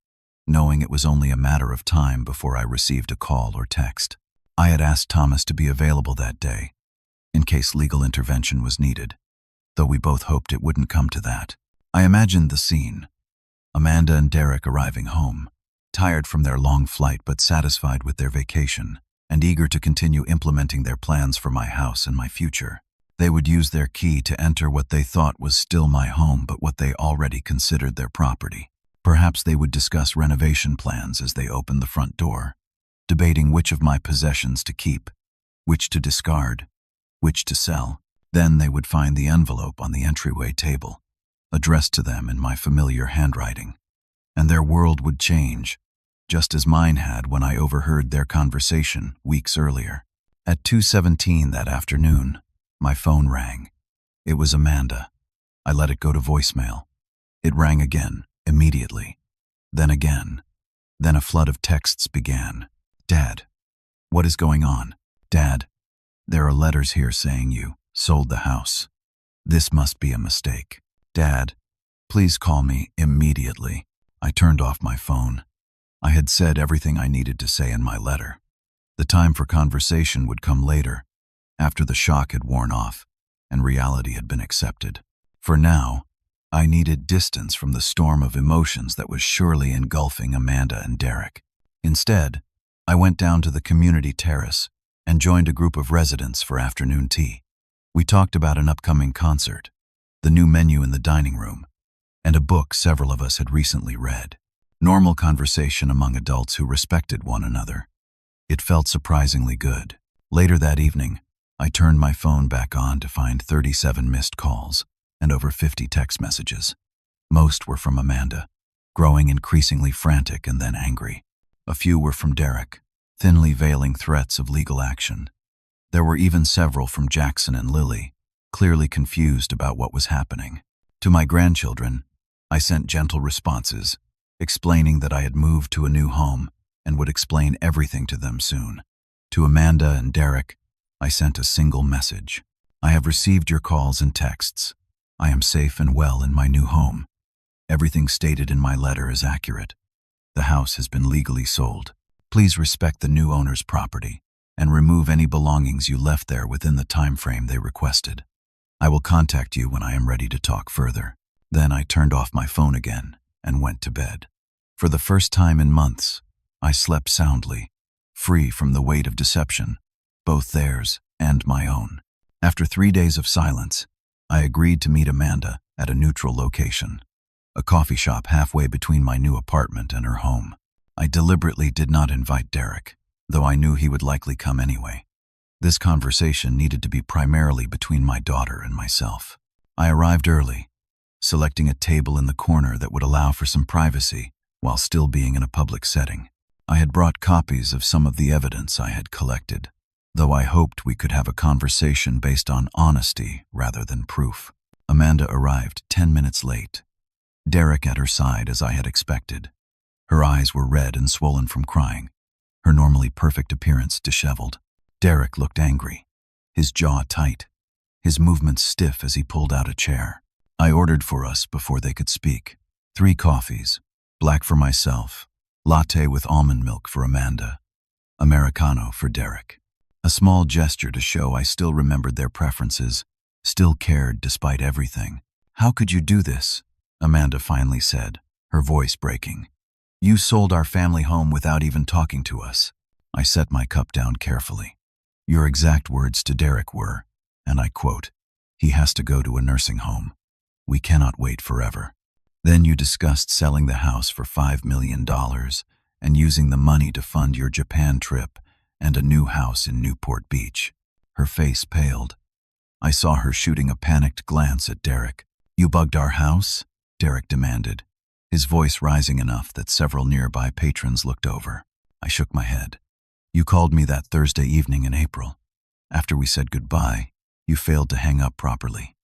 knowing it was only a matter of time before I received a call or text. I had asked Thomas to be available that day, in case legal intervention was needed, though we both hoped it wouldn't come to that. I imagined the scene. Amanda and Derek arriving home, tired from their long flight but satisfied with their vacation, and eager to continue implementing their plans for my house and my future. They would use their key to enter what they thought was still my home but what they already considered their property. Perhaps they would discuss renovation plans as they opened the front door, debating which of my possessions to keep, which to discard, which to sell. Then they would find the envelope on the entryway table, addressed to them in my familiar handwriting, and their world would change, just as mine had when I overheard their conversation weeks earlier. At 2:17 that afternoon, my phone rang. It was Amanda. I let it go to voicemail. It rang again, immediately. Then again. Then a flood of texts began. Dad, what is going on? Dad, there are letters here saying you sold the house. This must be a mistake. Dad, please call me immediately. I turned off my phone. I had said everything I needed to say in my letter. The time for conversation would come later, after the shock had worn off and reality had been accepted. For now, I needed distance from the storm of emotions that was surely engulfing Amanda and Derek. Instead, I went down to the community terrace and joined a group of residents for afternoon tea. We talked about an upcoming concert, the new menu in the dining room, and a book several of us had recently read. Normal conversation among adults who respected one another. It felt surprisingly good. Later that evening, I turned my phone back on to find 37 missed calls and over 50 text messages. Most were from Amanda, growing increasingly frantic and then angry. A few were from Derek, thinly veiling threats of legal action. There were even several from Jackson and Lily, clearly confused about what was happening. To my grandchildren, I sent gentle responses, explaining that I had moved to a new home and would explain everything to them soon. To Amanda and Derek, I sent a single message. I have received your calls and texts. I am safe and well in my new home. Everything stated in my letter is accurate. The house has been legally sold. Please respect the new owner's property and remove any belongings you left there within the time frame they requested. I will contact you when I am ready to talk further. Then I turned off my phone again and went to bed. For the first time in months, I slept soundly, free from the weight of deception, both theirs and my own. After 3 days of silence, I agreed to meet Amanda at a neutral location, a coffee shop halfway between my new apartment and her home. I deliberately did not invite Derek, though I knew he would likely come anyway. This conversation needed to be primarily between my daughter and myself. I arrived early, selecting a table in the corner that would allow for some privacy while still being in a public setting. I had brought copies of some of the evidence I had collected, though I hoped we could have a conversation based on honesty rather than proof. Amanda arrived 10 minutes late, Derek at her side as I had expected. Her eyes were red and swollen from crying, her normally perfect appearance disheveled. Derek looked angry, his jaw tight, his movements stiff as he pulled out a chair. I ordered for us before they could speak. 3 coffees, black for myself, latte with almond milk for Amanda, Americano for Derek. A small gesture to show I still remembered their preferences, still cared despite everything. How could you do this? Amanda finally said, her voice breaking. You sold our family home without even talking to us. I set my cup down carefully. Your exact words to Derek were, and I quote, he has to go to a nursing home. We cannot wait forever. Then you discussed selling the house for $5 million and using the money to fund your Japan trip and a new house in Newport Beach. Her face paled. I saw her shooting a panicked glance at Derek. You bugged our house? Derek demanded, his voice rising enough that several nearby patrons looked over. I shook my head. You called me that Thursday evening in April. After we said goodbye, you failed to hang up properly.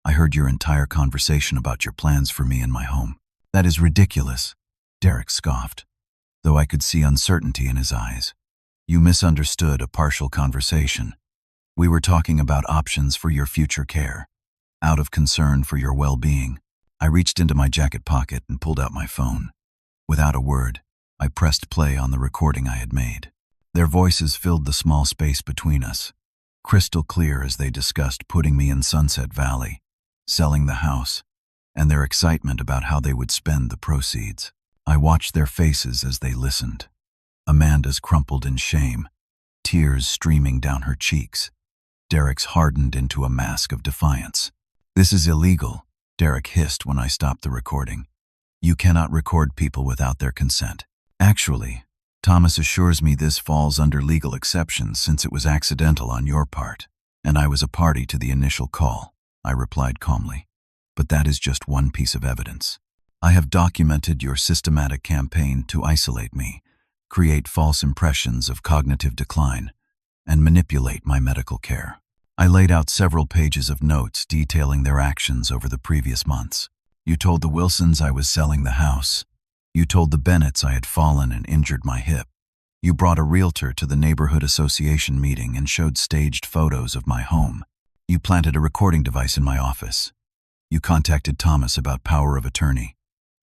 I heard your entire conversation about your plans for me and my home. That is ridiculous, Derek scoffed, though I could see uncertainty in his eyes. You misunderstood a partial conversation. We were talking about options for your future care, out of concern for your well-being. I reached into my jacket pocket and pulled out my phone. Without a word, I pressed play on the recording I had made. Their voices filled the small space between us, crystal clear as they discussed putting me in Sunset Valley, selling the house, and their excitement about how they would spend the proceeds. I watched their faces as they listened. Amanda's crumpled in shame, tears streaming down her cheeks. Derek's hardened into a mask of defiance. This is illegal, Derek hissed when I stopped the recording. You cannot record people without their consent. Actually, Thomas assures me this falls under legal exceptions since it was accidental on your part, and I was a party to the initial call, I replied calmly. But that is just one piece of evidence. I have documented your systematic campaign to isolate me, create false impressions of cognitive decline, and manipulate my medical care. I laid out several pages of notes detailing their actions over the previous months. You told the Wilsons I was selling the house. You told the Bennetts I had fallen and injured my hip. You brought a realtor to the neighborhood association meeting and showed staged photos of my home. You planted a recording device in my office. You contacted Thomas about power of attorney.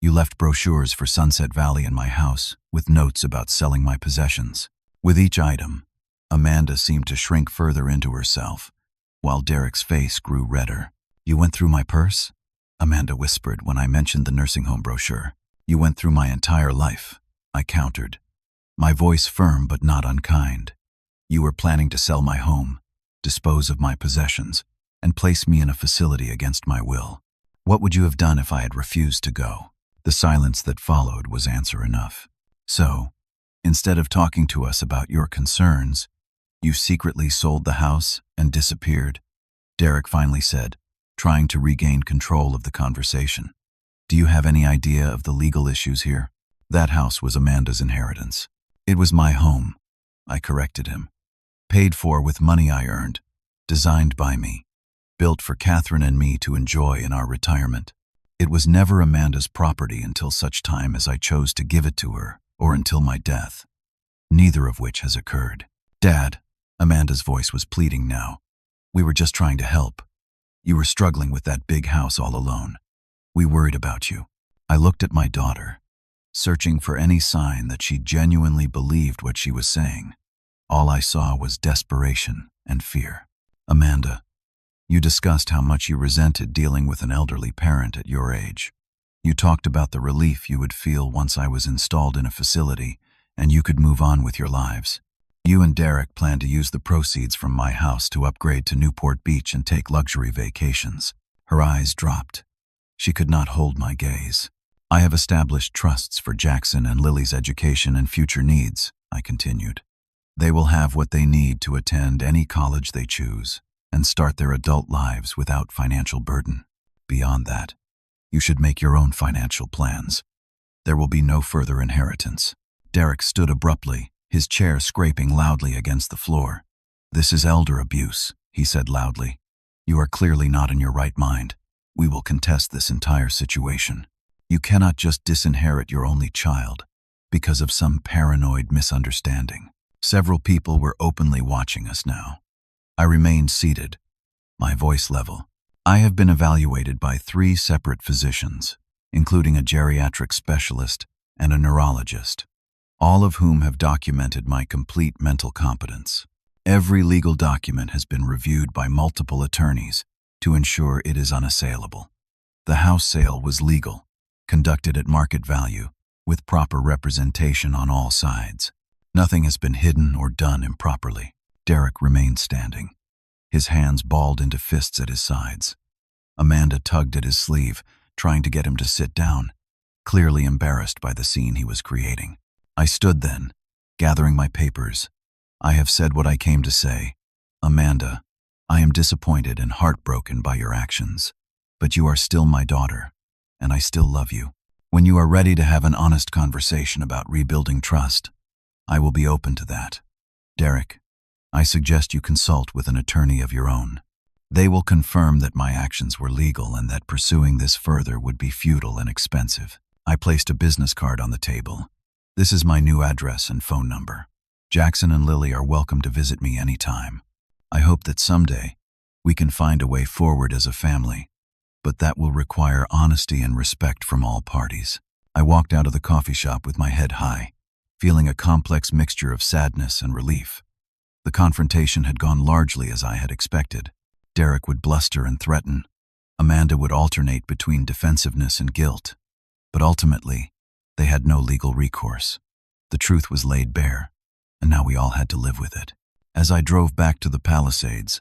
You left brochures for Sunset Valley in my house with notes about selling my possessions. With each item, Amanda seemed to shrink further into herself, while Derek's face grew redder. You went through my purse? Amanda whispered when I mentioned the nursing home brochure. You went through my entire life, I countered, my voice firm but not unkind. You were planning to sell my home, dispose of my possessions, and place me in a facility against my will. What would you have done if I had refused to go? The silence that followed was answer enough. So, instead of talking to us about your concerns, you secretly sold the house and disappeared, Derek finally said, trying to regain control of the conversation. Do you have any idea of the legal issues here? That house was Amanda's inheritance. It was my home, I corrected him. Paid for with money I earned, designed by me, built for Catherine and me to enjoy in our retirement. It was never Amanda's property until such time as I chose to give it to her, or until my death, neither of which has occurred. Dad, Amanda's voice was pleading now. We were just trying to help. You were struggling with that big house all alone. We worried about you. I looked at my daughter, searching for any sign that she genuinely believed what she was saying. All I saw was desperation and fear. Amanda, you discussed how much you resented dealing with an elderly parent at your age. You talked about the relief you would feel once I was installed in a facility and you could move on with your lives. You and Derek planned to use the proceeds from my house to upgrade to Newport Beach and take luxury vacations. Her eyes dropped. She could not hold my gaze. I have established trusts for Jackson and Lily's education and future needs, I continued. They will have what they need to attend any college they choose and start their adult lives without financial burden. Beyond that, you should make your own financial plans. There will be no further inheritance. Derek stood abruptly, his chair scraping loudly against the floor. This is elder abuse, he said loudly. You are clearly not in your right mind. We will contest this entire situation. You cannot just disinherit your only child because of some paranoid misunderstanding. Several people were openly watching us now. I remained seated, my voice level. I have been evaluated by 3 separate physicians, including a geriatric specialist and a neurologist, all of whom have documented my complete mental competence. Every legal document has been reviewed by multiple attorneys to ensure it is unassailable. The house sale was legal, conducted at market value, with proper representation on all sides. Nothing has been hidden or done improperly. Derek remained standing, his hands balled into fists at his sides. Amanda tugged at his sleeve, trying to get him to sit down, clearly embarrassed by the scene he was creating. I stood then, gathering my papers. I have said what I came to say. Amanda, I am disappointed and heartbroken by your actions, but you are still my daughter, and I still love you. When you are ready to have an honest conversation about rebuilding trust, I will be open to that. Derek, I suggest you consult with an attorney of your own. They will confirm that my actions were legal and that pursuing this further would be futile and expensive. I placed a business card on the table. This is my new address and phone number. Jackson and Lily are welcome to visit me anytime. I hope that someday we can find a way forward as a family, but that will require honesty and respect from all parties. I walked out of the coffee shop with my head high, feeling a complex mixture of sadness and relief. The confrontation had gone largely as I had expected. Derek would bluster and threaten. Amanda would alternate between defensiveness and guilt. But ultimately, they had no legal recourse. The truth was laid bare, and now we all had to live with it. As I drove back to the Palisades,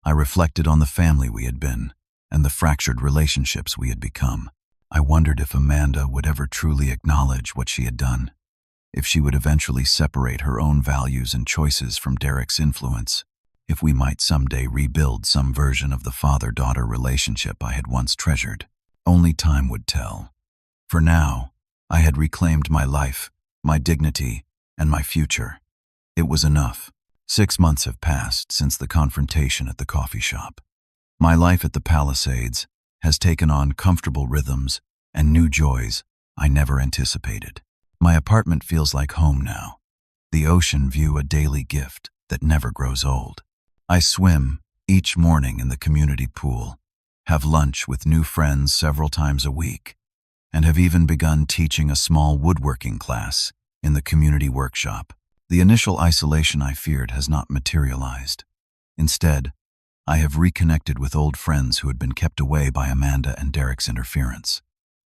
I reflected on the family we had been and the fractured relationships we had become. I wondered if Amanda would ever truly acknowledge what she had done, if she would eventually separate her own values and choices from Derek's influence, if we might someday rebuild some version of the father-daughter relationship I had once treasured. Only time would tell. For now, I had reclaimed my life, my dignity, and my future. It was enough. 6 months have passed since the confrontation at the coffee shop. My life at the Palisades has taken on comfortable rhythms and new joys I never anticipated. My apartment feels like home now. The ocean view a daily gift that never grows old. I swim each morning in the community pool, have lunch with new friends several times a week, and have even begun teaching a small woodworking class in the community workshop. The initial isolation I feared has not materialized. Instead, I have reconnected with old friends who had been kept away by Amanda and Derek's interference.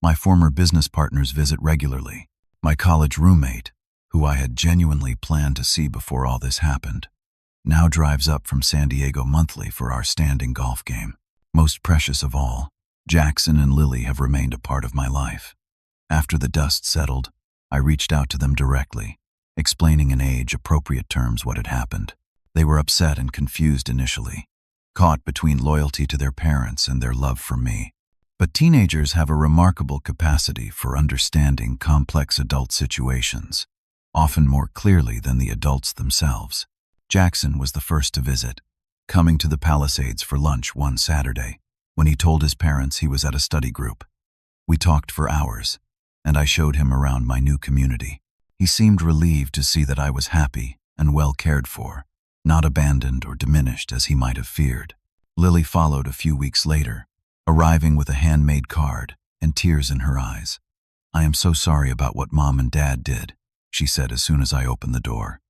My former business partners visit regularly. My college roommate, who I had genuinely planned to see before all this happened, now drives up from San Diego monthly for our standing golf game. Most precious of all, Jackson and Lily have remained a part of my life. After the dust settled, I reached out to them directly, explaining in age-appropriate terms what had happened. They were upset and confused initially, caught between loyalty to their parents and their love for me. But teenagers have a remarkable capacity for understanding complex adult situations, often more clearly than the adults themselves. Jackson was the first to visit, coming to the Palisades for lunch one Saturday, when he told his parents he was at a study group. We talked for hours, and I showed him around my new community. He seemed relieved to see that I was happy and well cared for, not abandoned or diminished as he might have feared. Lily followed a few weeks later, arriving with a handmade card and tears in her eyes. "I am so sorry about what Mom and Dad did," she said as soon as I opened the door.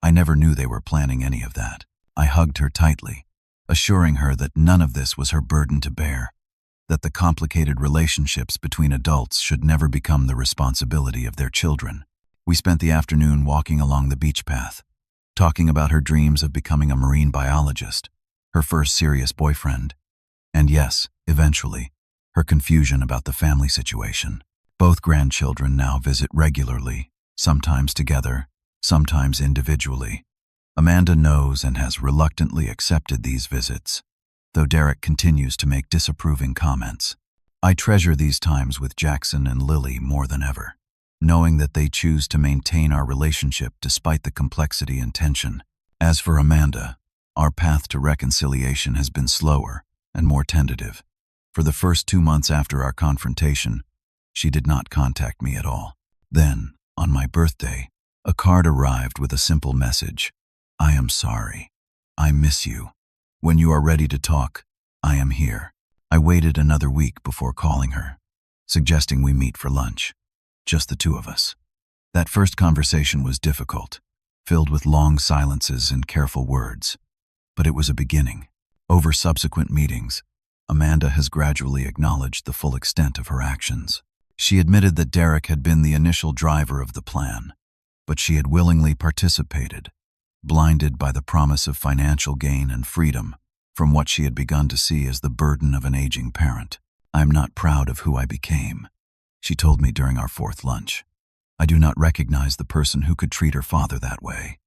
I never knew they were planning any of that. I hugged her tightly, assuring her that none of this was her burden to bear, that the complicated relationships between adults should never become the responsibility of their children. We spent the afternoon walking along the beach path, talking about her dreams of becoming a marine biologist, her first serious boyfriend, and yes, eventually, her confusion about the family situation. Both grandchildren now visit regularly, sometimes together, sometimes individually. Amanda knows and has reluctantly accepted these visits, though Derek continues to make disapproving comments. I treasure these times with Jackson and Lily more than ever, knowing that they choose to maintain our relationship despite the complexity and tension. As for Amanda, our path to reconciliation has been slower and more tentative. For the first 2 months after our confrontation, she did not contact me at all. Then, on my birthday, a card arrived with a simple message: "I am sorry. I miss you. When you are ready to talk, I am here." I waited another week before calling her, suggesting we meet for lunch. Just the two of us. That first conversation was difficult, filled with long silences and careful words. But it was a beginning. Over subsequent meetings, Amanda has gradually acknowledged the full extent of her actions. She admitted that Derek had been the initial driver of the plan, but she had willingly participated, blinded by the promise of financial gain and freedom from what she had begun to see as the burden of an aging parent. "I am not proud of who I became," she told me during our fourth lunch. "I do not recognize the person who could treat her father that way.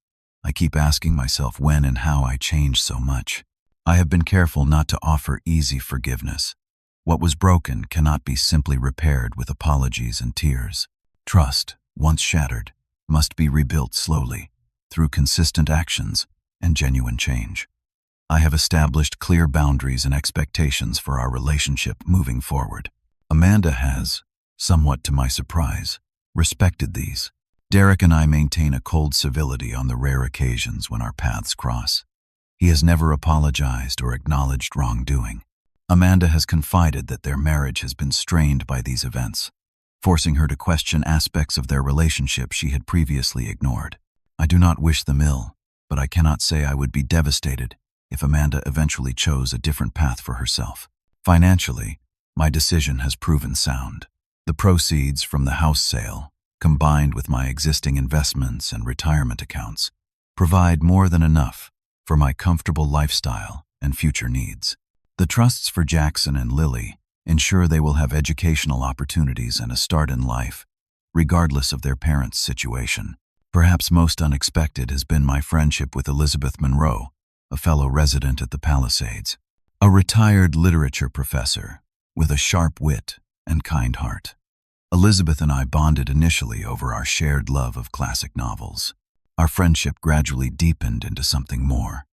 I keep asking myself when and how I changed so much. I have been careful not to offer easy forgiveness. What was broken cannot be simply repaired with apologies and tears. Trust, once shattered, must be rebuilt slowly, through consistent actions and genuine change. I have established clear boundaries and expectations for our relationship moving forward. Amanda has, somewhat to my surprise, respected these. Derek and I maintain a cold civility on the rare occasions when our paths cross. He has never apologized or acknowledged wrongdoing. Amanda has confided that their marriage has been strained by these events, forcing her to question aspects of their relationship she had previously ignored. I do not wish them ill, but I cannot say I would be devastated if Amanda eventually chose a different path for herself. Financially, my decision has proven sound. The proceeds from the house sale, combined with my existing investments and retirement accounts, provide more than enough for my comfortable lifestyle and future needs. The trusts for Jackson and Lily ensure they will have educational opportunities and a start in life, regardless of their parents' situation. Perhaps most unexpected has been my friendship with Elizabeth Monroe, a fellow resident at the Palisades, a retired literature professor with a sharp wit and kind heart. Elizabeth and I bonded initially over our shared love of classic novels. Our friendship gradually deepened into something more,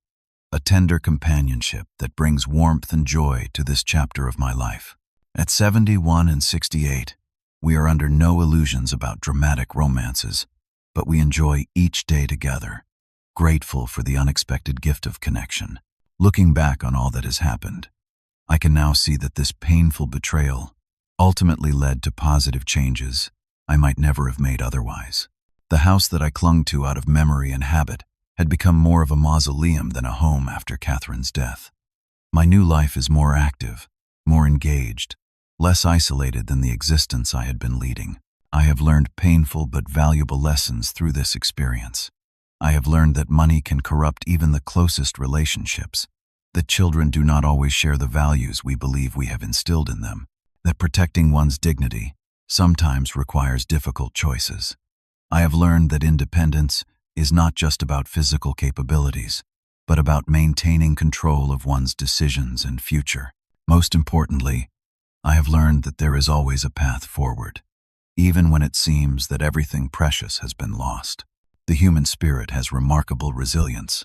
a tender companionship that brings warmth and joy to this chapter of my life. At 71 and 68, We are under no illusions about dramatic romances, but we enjoy each day together, grateful for the unexpected gift of connection. Looking back on all that has happened, I can now see that this painful betrayal ultimately led to positive changes I might never have made otherwise. The house that I clung to out of memory and habit had become more of a mausoleum than a home after Catherine's death. My new life is more active, more engaged, less isolated than the existence I had been leading. I have learned painful but valuable lessons through this experience. I have learned that money can corrupt even the closest relationships, that children do not always share the values we believe we have instilled in them, that protecting one's dignity sometimes requires difficult choices. I have learned that independence is not just about physical capabilities, but about maintaining control of one's decisions and future. Most importantly, I have learned that there is always a path forward, even when it seems that everything precious has been lost. The human spirit has remarkable resilience,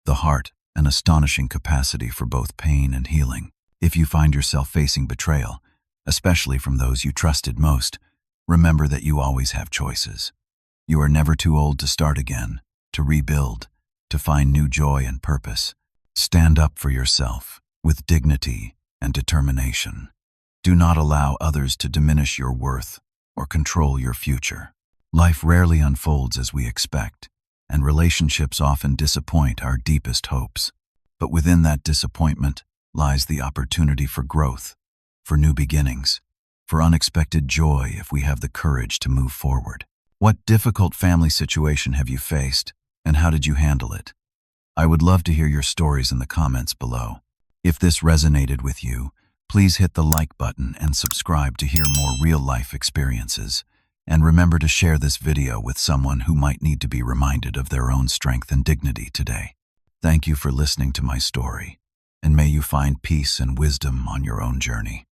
the heart an astonishing capacity for both pain and healing. If you find yourself facing betrayal, especially from those you trusted most, remember that you always have choices. You are never too old to start again, to rebuild, to find new joy and purpose. Stand up for yourself with dignity and determination. Do not allow others to diminish your worth or control your future. Life rarely unfolds as we expect, and relationships often disappoint our deepest hopes. But within that disappointment lies the opportunity for growth, for new beginnings, for unexpected joy if we have the courage to move forward. What difficult family situation have you faced, and how did you handle it? I would love to hear your stories in the comments below. If this resonated with you, please hit the like button and subscribe to hear more real-life experiences. And remember to share this video with someone who might need to be reminded of their own strength and dignity today. Thank you for listening to my story, and may you find peace and wisdom on your own journey.